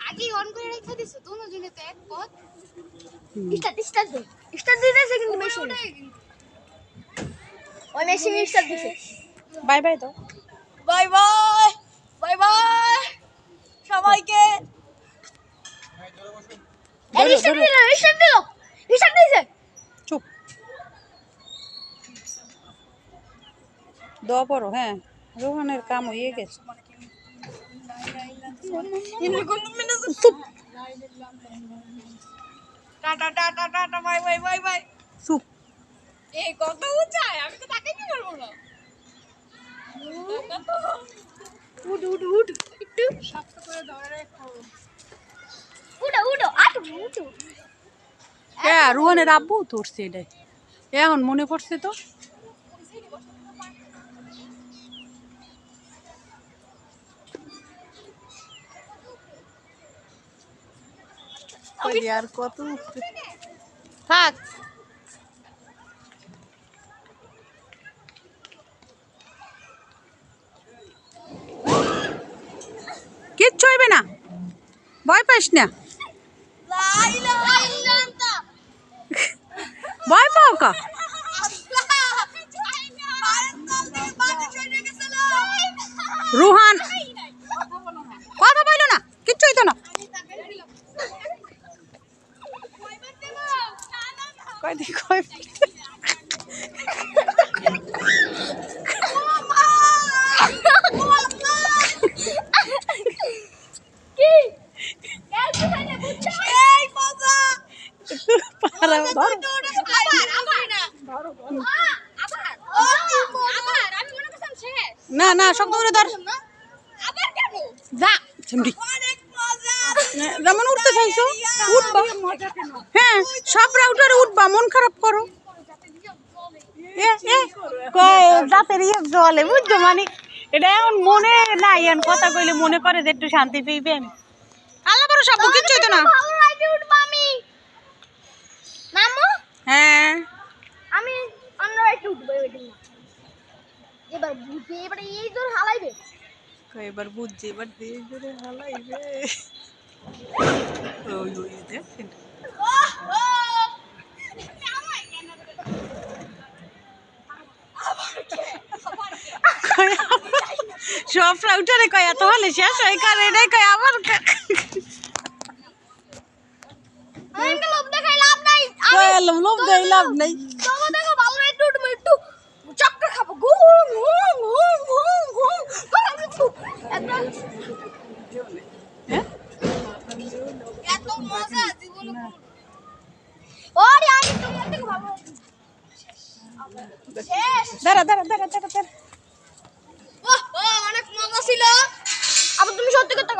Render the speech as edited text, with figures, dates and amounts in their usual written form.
আগে অন করে রেখে দিছো দুনো জনে তো এক পথ স্টার্ট দিতেছে কিন্তু মেশিন ওই মেশিন স্টার্ট দিছে বাই বাই দাও। বাই বাই বাই বাই সবাইকে ধরো, স্টার্ট ধরো। দিল স্টার্ট দিছে চুপ। দোয়া পড়ো। হ্যাঁ, রোহানের কাম হয়ে গেছে। চুপ tata tata tata bye bye bye bye চুপ। এই কত উঁচায় আমি তো তাকাইতে পারবো না উড উড উড একটু শক্ত করে ধরে রাখো উড়ো উড়ো আটু উঠু হ্যাঁ, রোহানের আব্বু তো উঠছে এটাই। এখন মনে পড়ছে তো। আর কত উঠছে। থাক। কিচ্ছু হইবে না, ভয় পাস না। ভয় পাও কা? রোহান কথা বলো না, কিচ্ছু হইতো না। কয় দি কয় কি গাল পিছনে বুঝছো এই মজা পারা ধর। আবার আমি মনে করছিলাম শেষ না না, শক্ত করে ধর। আবার কেন যা চিমড়ি। অনেক মজা যেমন উঠতে চাইছো উঠবা। হ্যাঁ, সব রাউটারে উঠবা, মন খারাপ করো। জাতের ইয়ে জলে বুঝছো, মানে এটা এখন মনে নাই, এখন কথা কইলে মনে করে যে একটু শান্তি পেইবেন। আল্লাহ বড় সব কিচ্ছু হইতো না। ভালো লাগে উঠবা আমি নামো হ্যাঁ, আমি অন্য একটু উঠবো এবার বুঝে এবারে এই জোর হালাইবে এবার বুঝছি, এবার দিয়ে জোরে হালাইবে। ওই ওই দেখ সব রাউটারে কয় এত হলে শেষ হয়, কারণ এটাই কয় আবার লোভ দেখাই লাভ নাই লোভ দেয় লাভ নেই। তবে দেখো ভালো একটু উঠবো একটু চক্কর খাবো ঘুম ঘুম ঘুম ঘুম ঘুম হ্যাঁ, এত মজা জীবনে ওরে আমি তোমার থেকে ভালো শেষ দাঁড়া দাঁড়া দাঁড়া দাঁড়া দাঁড়া। অনেক মজা ছিল আবার তুমি সত্যি কথা